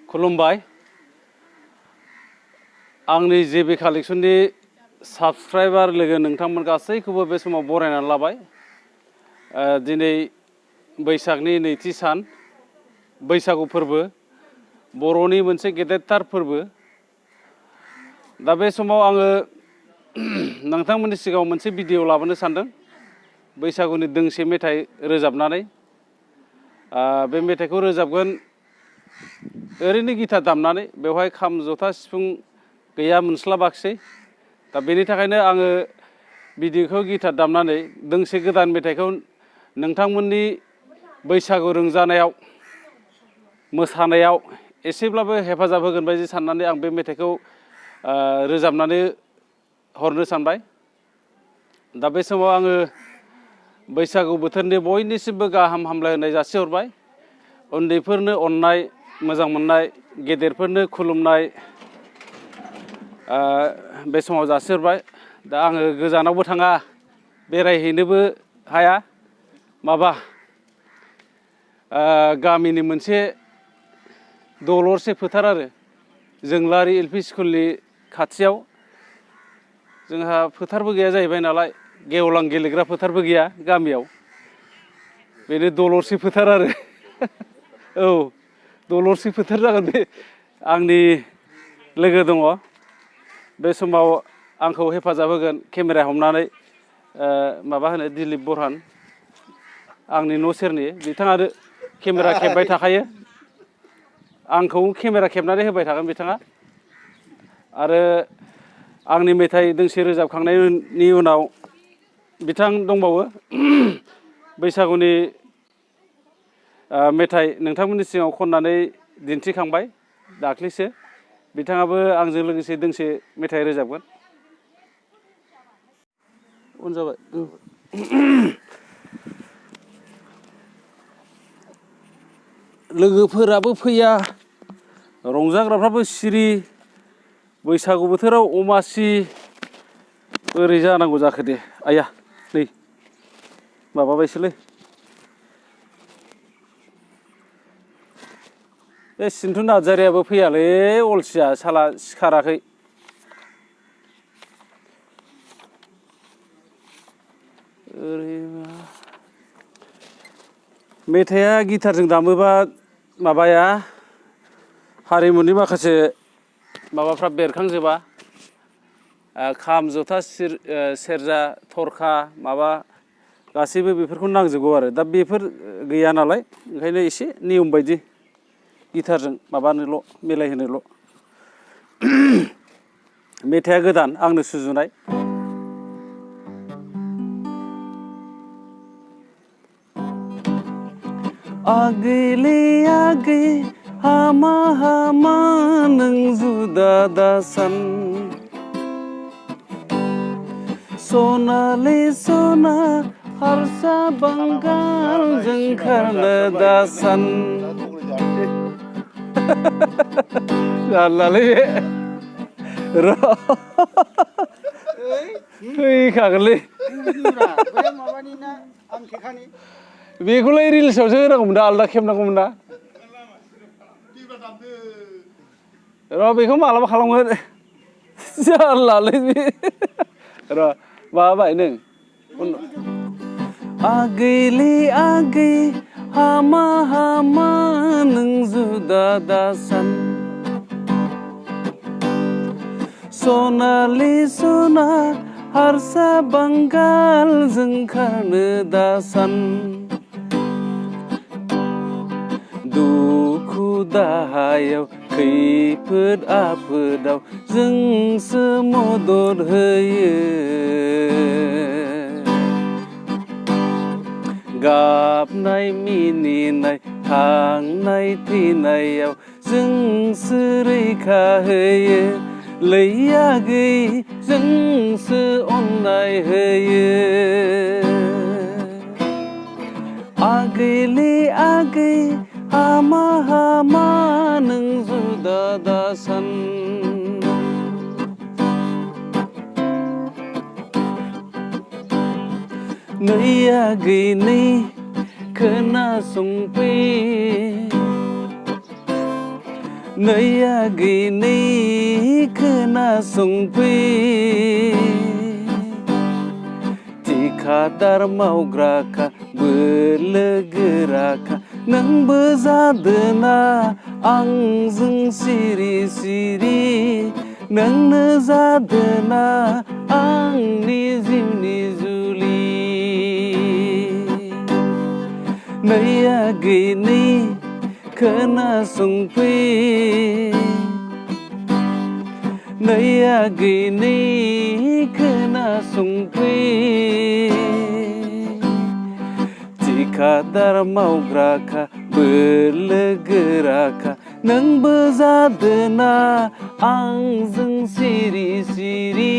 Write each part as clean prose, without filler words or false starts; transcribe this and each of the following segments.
खुलुमबाय आंनि जेबि कालेक्शननि साबस्क्राइबार लोगो नोंथांमोन गासैखौबो बे समाव बरायनानै लाबाय दिनै बैसागनि नैथि सान बैसागु फोरबो बर'नि मोनसे गेदेरथार फोरबो दा बे समाव आङो नोंथांमोननि सिगाङाव मोनसे भिडिअ लाबोनो सानदों बैसागुनि दोंसे मेथाइ रोजाबनानै बे मेथाइखौ रोजाबगोन ओरैनो गिटार दामनानै बेवहाय खाम जथा सिफुं गैया मोनस्लाबाखिसै दा बेनि थाखायनो आङो भिडिअखौ गिटार दामनानै दोंसे गोदान मेथाइखौ नोंथांमोननि बैसागु रंजानायाव मोसानायाव एसेब्लाबो हेफाजाब होगोन बायदि साननानै आं बे मेथाइखौ रोजाबनानै हरनो सानबाय दा बे समाव आङो बैसागु बोथोरनि बयनिसिमबो गाहाम हामलायनाय जासिहरबाय उन्दैफोरनो अननाय मोजां मोननाय गेदेरफोरनो खुलुमनाय बे समाव जासिहरबाय दा आङो गोजानावबो थाङा बेरायहैनोबो हाया माबा गामिनि मोनसे दलरसे फोथार आरो जोंलारि एलपि स्कुलनि खाथियाव जोंहा फोथारबो गैया जाहैबाय नालाय गेवलां गेलेग्रा फोथारबो गैया गामियाव बेनो दलरसे फोथार आरो औ दलरसे फोथार जागोन बे आंनि लोगो दङ बे समाव आंखौ हेफाजाब होगोन केमेरा हमनानै माबा होनो दिलीप बरहान आंनि न' सेरनि बिथाङा केमेरा खेबबाय थाखायो आंखौ केमेरा खेबनानै होबाय थागोन बिथाङा आरो आंनि मेथाइ दोंसे रोजाबखांनायनि उनाव बिथां दंबावो बैसागुनि मेथाइ नोंथांमोननि सिगाङाव खननानै दिन्थिखांबाय दाख्लैसो बिथाङाबो आंजों लोगोसे दोंसे मेथाइ रोजाबगोन उन जाबाय लोगोफोराबो फैया रंजाग्राफ्राबो सिरि बैसागु बोथोराव अमासि बोरै जानांगौ जाखो दे आया नै माबाबायसोलै बे सिन्थु नार्जारियाबो फैयालै अलसिया साला सिखाराखै मेथाइआ गिटारजों दामोबा माबाया हारिमुनि माखासे माबाफ्रा बेरखांजोबा खाम जथा सेरजा थरखा माबा गासैबो बेफोरखौ नांजोबगौ आरो दा बेफोर गैया नालाय ओंखायनो एसे नियम बायदि गिटारजों माबानोल' मिलायहोनोल' मेथाइआ गोदान आंनो सुजुनाय आगैले आगै हामा हामा नों जुदा दासान सनाले सना हारसा बांगालजों खारनो दासान जारलालै र' फैखागोनलै बेखौलाय रिल्सआवसो होनांगौमोन दा आलदा खेबनांगौमोन ना र' बेखौ मालाबा खालामगोन जारलालै बे र' माबाबाय नों आगैले आगै हामा हामा नों जुदा दासान सनाले सना हारसा बांगालजों खारनो दासान दुखु दाहायाव खैफोद आफोदाव जोंसो मदद होयो गाबनाय मिनिनाय थांनाय थैनायाव जोंसो रैखा होयो लै आगै जोंसो अननाय होयो आगैले आगै हामा हामा नों जुदा दासान नै आगै नै खोनासंफै नै आगै नै खोनासंफै थिखादार मावग्राखा बोलो गोराखा नोंबो जादोना आंजों सिरि सिरि नोंनो जादोना आंनि जिउनि जुलि नै आगै नै खोनासंफै नै आगै नै खोनासंफै थिखादार मावग्राखा बोलो गोराखा नोंबो जादोना आंजों सिरि सिरि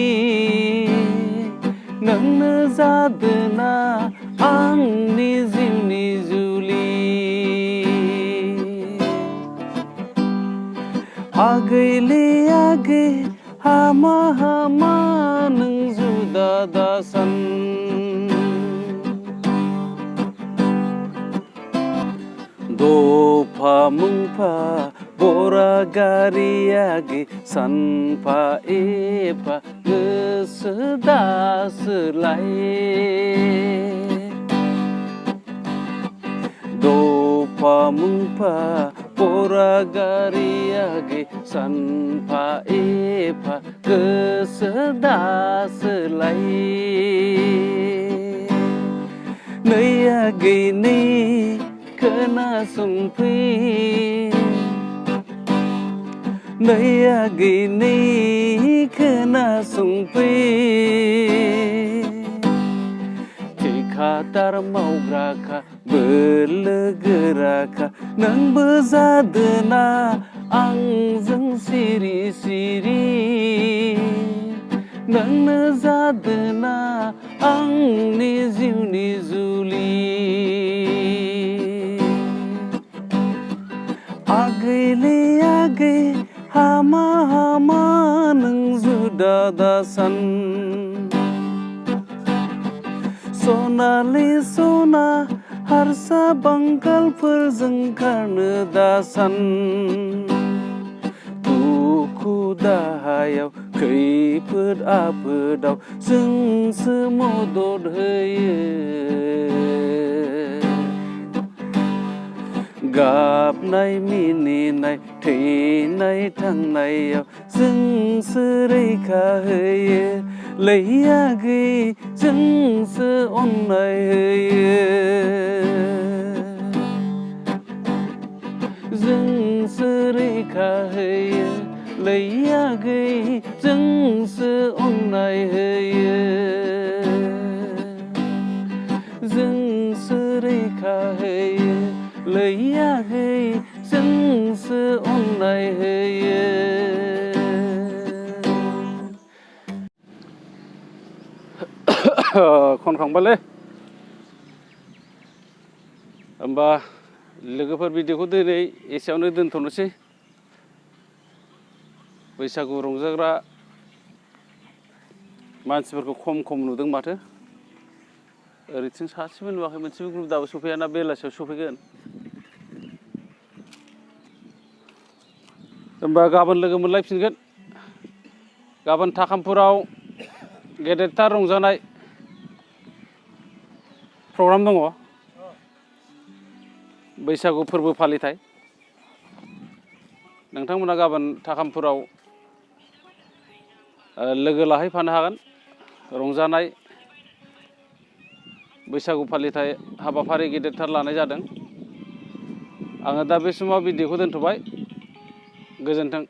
नोंनो जादोना आंनि जिउनि जुलि आगैले आगै हामा हामा नों जुदा दासान दफा मुंफा बरा गारि आगै सानफा एफा गोसो दासोलाय दफा मुंफा बरा गारि आगै सानफा एफा गोसो दासोलाय नै आगै नै खोनासंफै नै आगै नै खोनासंफै थिखादार मावग्राखा बोलो गोराखा नोंबो जादोना आंजों सिरि सिरि नोंनो जादोना आंनि जिउनि जुलि आगैले आगै हामा हामा नों जुदा दासान सनाले सना हारसा बांगालफोरजों खारनो दासान दुखु दाहायाव खैफोद आफोदाव जोंसो मदद होयो गाबनाय मिनिनाय थैनाय थांनायाव जोंसो रैखा होयो लै आगै जोंसो अननाय होयो जोंसो रैखा होयो लै आगै जोंसो अननाय होयो जोंसो रैखा होयो लै आगै जोंसो अननाय होयो खनखांबायलै होमबा लोगोफोर भिडिअखौ दिनै एसेयावनो दोनथ'नोसै बैसागु रंजाग्रा मानसिफोरखौ खम नुदों माथो ओरैथिं सासेबो नुवाखै मोनसेबो ग्रुप दाबो सफैयाना बेलासियाव सफैगोन होमबा गाबोन लोगो मोनलायफिनगोन गाबोन थाखामपुराव गेदेरथार रंजानाय प्रग्राम दङ बैसागु फोरबो फालिथाय नोंथांमोना गाबोन थाखामपुराव लोगो लाहैफानो हागोन रंजानाय बैसागु फालिथाय हाबाफारि गेदेरथार लानाय जादों आङो दा बे समाव भिडिअखौ दोनथ'बाय गोजोन्थों